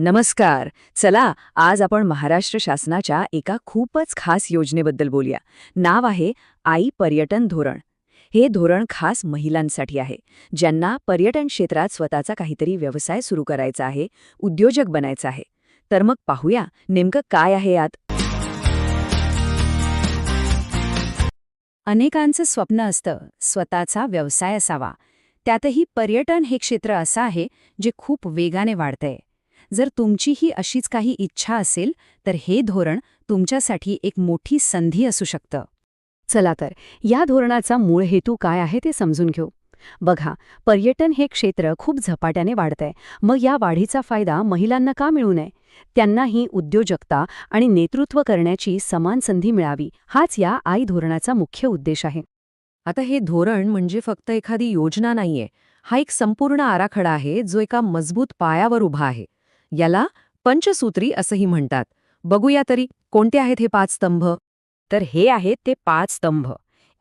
नमस्कार. चला, आज आपण महाराष्ट्र शासनाच्या एका खूपच खास योजनेबद्दल बोलूया. नाव आहे आई पर्यटन धोरण. हे धोरण खास महिलांसाठी आहे, ज्यांना पर्यटन क्षेत्रात स्वतःचा काहीतरी व्यवसाय सुरू करायचा आहे, उद्योजक बनायचं आहे. तर मग पाहूया नेमकं काय आहे यात. अनेकांचं स्वप्न असतं स्वतःचा व्यवसाय असावा. त्यातही पर्यटन हे क्षेत्र असं आहे जे खूप वेगाने वाढतंय. जर तुमची ही अशीच काही इच्छा असेल तर हे धोरण तुमच्यासाठी एक मोठी संधी असू शकतं. चला तर, या धोरणाचा मूळ हेतू काय आहे ते समजून घेऊ. बघा, पर्यटन हे क्षेत्र खूप झपाट्याने वाढतंय. मग या वाढीचा फायदा महिलांना का मिळू नये? त्यांनाही उद्योजकता आणि नेतृत्व करण्याची समान संधी मिळावी, हाच या आई धोरणाचा मुख्य उद्देश आहे. आता हे धोरण म्हणजे फक्त एखादी योजना नाहीये. हा एक संपूर्ण आराखडा आहे जो एका मजबूत पायावर उभा आहे. याला पंचसूत्री असंही म्हणतात. बघूया तरी कोणते आहेत हे 5 स्तंभ. तर हे आहेत ते 5 स्तंभ.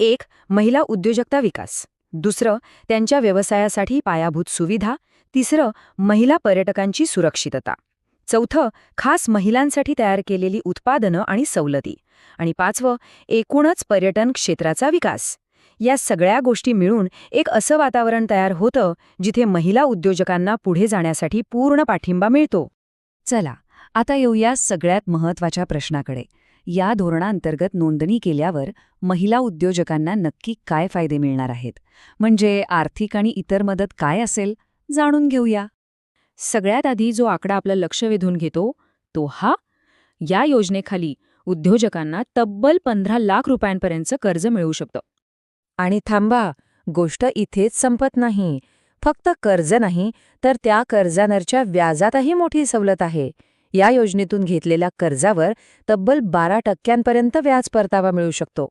1. महिला उद्योजकता विकास. दुसरं, त्यांच्या व्यवसायासाठी पायाभूत सुविधा. तिसरं, महिला पर्यटकांची सुरक्षितता. चौथं, खास महिलांसाठी तयार केलेली उत्पादनं आणि सवलती. आणि 5वं, एकूणच पर्यटन क्षेत्राचा विकास. या सगळ्या गोष्टी मिळून एक असं वातावरण तयार होतं जिथे महिला उद्योजकांना पुढे जाण्यासाठी पूर्ण पाठिंबा मिळतो. चला, आता येऊया सगळ्यात महत्त्वाच्या प्रश्नाकडे. या धोरणांतर्गत नोंदणी केल्यावर महिला उद्योजकांना नक्की काय फायदे मिळणार आहेत? म्हणजे आर्थिक आणि इतर मदत काय असेल, जाणून घेऊया. सगळ्यात आधी जो आकडा आपलं लक्ष वेधून घेतो तो हा. या योजनेखाली उद्योजकांना तब्बल 15 लाख रुपयांपर्यंतचं कर्ज मिळू शकतं. आणि थांबा, गोष्ट इथेच संपत नाही. फक्त कर्ज नाही, तर त्या कर्जावरच्या व्याजातही मोठी सवलत आहे. या योजनेतून घेतलेल्या कर्जावर तब्बल 12% व्याज परतावा मिळू शकतो.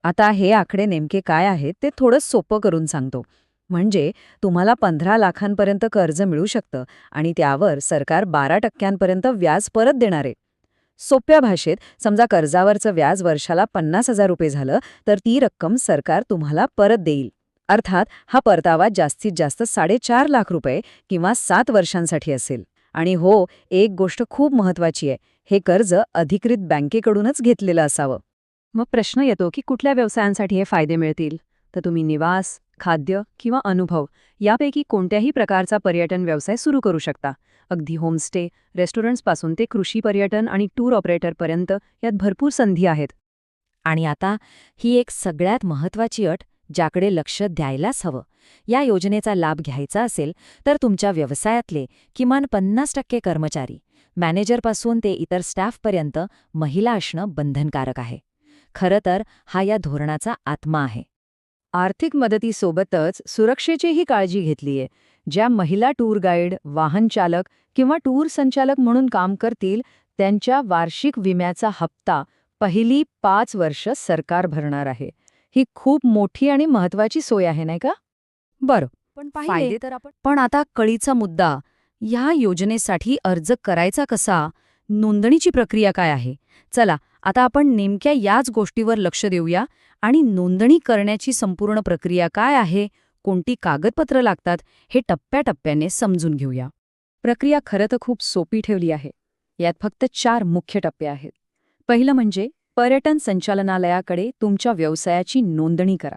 आता हे आकडे नेमके काय आहेत ते थोडं सोपं करून सांगतो. म्हणजे तुम्हाला 15 लाखांपर्यंत कर्ज मिळू शकतं आणि त्यावर सरकार 12% व्याज परत देणार आहे. सोप्या भाषेत, समजा कर्जावरचं व्याज वर्षाला 50,000 रुपये झालं तर ती रक्कम सरकार तुम्हाला परत देईल. अर्थात हा परतावा जास्तीत जास्त 4.5 लाख रुपये किंवा 7 वर्षांसाठी असेल. आणि हो, एक गोष्ट खूप महत्त्वाची आहे, हे कर्ज अधिकृत बँकेकडूनच घेतलेलं असावं. मग प्रश्न येतो की कुठल्या व्यवसायांसाठी हे फायदे मिळतील? तर तुम्ही निवास, खाद्य किंवा अनुभव यापैकी कोणत्याही प्रकारचा पर्यटन व्यवसाय सुरू करू शकता. अगदी होमस्टे, रेस्टॉरंट्सपासून ते कृषी पर्यटन आणि टूर ऑपरेटरपर्यंत यात भरपूर संधी आहेत. आणि आता ही एक सगळ्यात महत्त्वाची अट, ज्याकडे लक्ष द्यायलाच हवं. या योजनेचा लाभ घ्यायचा असेल तर तुमच्या व्यवसायातले किमान 50% कर्मचारी, मॅनेजरपासून ते इतर स्टाफपर्यंत महिला असणं बंधनकारक आहे. खरं तर हा या धोरणाचा आत्मा आहे. आर्थिक मदतीसोबतच सुरक्षेचीही काळजी घेतलीये. ज्या महिला टूर गाईड, वाहन चालक किंवा टूर संचालक म्हणून काम करतील, त्यांच्या वार्षिक विम्याचा हप्ता पहिली 5 वर्ष सरकार भरणार आहे. ही खूप मोठी आणि महत्त्वाची सोय आहे, नाही का? बरं, फायदे तर आपण पण आता कळीचा मुद्दा, या योजनेसाठी अर्ज करायचा कसा? नोंदणीची प्रक्रिया काय आहे? चला, आता आपण नेमक्या याच गोष्टीवर लक्ष देऊया आणि नोंदणी करण्याची संपूर्ण प्रक्रिया काय आहे, कोणती कागदपत्र लागतात, हे टप्प्याटप्प्याने समजून घेऊया. प्रक्रिया खरं तर खूप सोपी ठेवली आहे. यात फक्त 4 मुख्य टप्पे आहेत. पहिलं म्हणजे पर्यटन संचालनालयाकडे तुमच्या व्यवसायाची नोंदणी करा.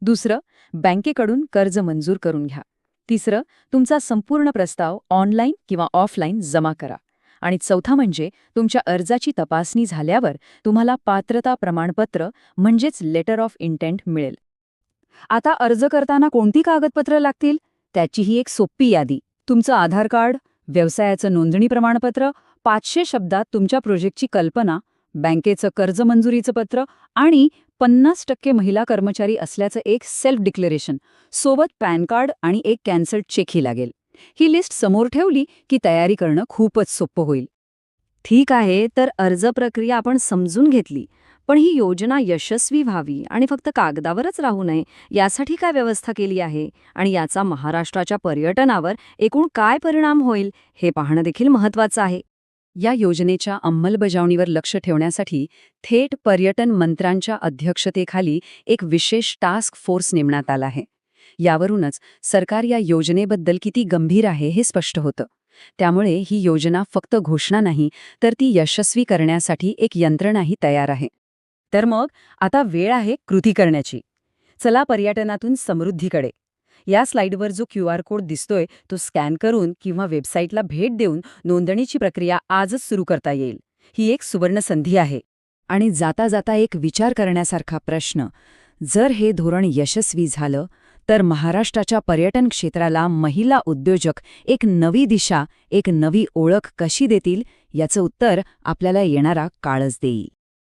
दुसरं, बँकेकडून कर्ज मंजूर करून घ्या. तिसरं, तुमचा संपूर्ण प्रस्ताव ऑनलाईन किंवा ऑफलाईन जमा करा. आणि चौथा म्हणजे तुमच्या अर्जाची तपासणी झाल्यावर तुम्हाला पात्रता प्रमाणपत्र म्हणजेच लेटर ऑफ इंटेंट मिळेल. आता अर्ज करताना कोणती कागदपत्र लागतील त्याची ही एक सोपी यादी. तुमचं आधार कार्ड, व्यवसायाचं नोंदणी प्रमाणपत्र, 500 शब्दात तुमच्या प्रोजेक्टची कल्पना, बँकेचं कर्ज मंजुरीचं पत्र आणि 50% महिला कर्मचारी असल्याचं एक सेल्फ डिक्लेरेशन, सोबत पॅन कार्ड आणि एक कॅन्सल्ड चेकही लागेल. ही लिस्ट समोर ठेवली की तयारी करणं खूपच सोपं होईल. ठीक आहे, तर अर्ज प्रक्रिया आपण समजून घेतली. पण ही योजना यशस्वी व्हावी आणि फक्त कागदावरच राहू नये, यासाठी काय व्यवस्था केली आहे आणि याचा महाराष्ट्राच्या पर्यटनावर एकूण काय परिणाम होईल, हे पाहणं देखील महत्त्वाचं आहे. या योजनेच्या अंमलबजावणीवर लक्ष ठेवण्यासाठी थेट पर्यटन मंत्र्यांच्या अध्यक्षतेखाली एक विशेष टास्क फोर्स नेमण्यात आला आहे. यावरूनच सरकार या योजनेबद्दल किती गंभीर आहे हे स्पष्ट होतं. त्यामुळे ही योजना फक्त घोषणा नाही, तर ती यशस्वी करण्यासाठी एक यंत्रणाही तयार आहे. तर मग आता वेळ आहे कृती करण्याची. चला पर्यटनातून समृद्धीकडे. या स्लाइडवर जो QR कोड दिसतोय तो स्कॅन करून किंवा वेबसाईटला भेट देऊन नोंदणीची प्रक्रिया आजच सुरू करता येईल. ही एक सुवर्ण संधी आहे. आणि जाता जाता एक विचार करण्यासारखा प्रश्न, जर हे धोरण यशस्वी झालं तर महाराष्ट्राच्या पर्यटन क्षेत्राला महिला उद्योजक एक नवी दिशा, एक नवी ओळख कशी देतील याचं उत्तर आपल्याला येणारा काळच देईल.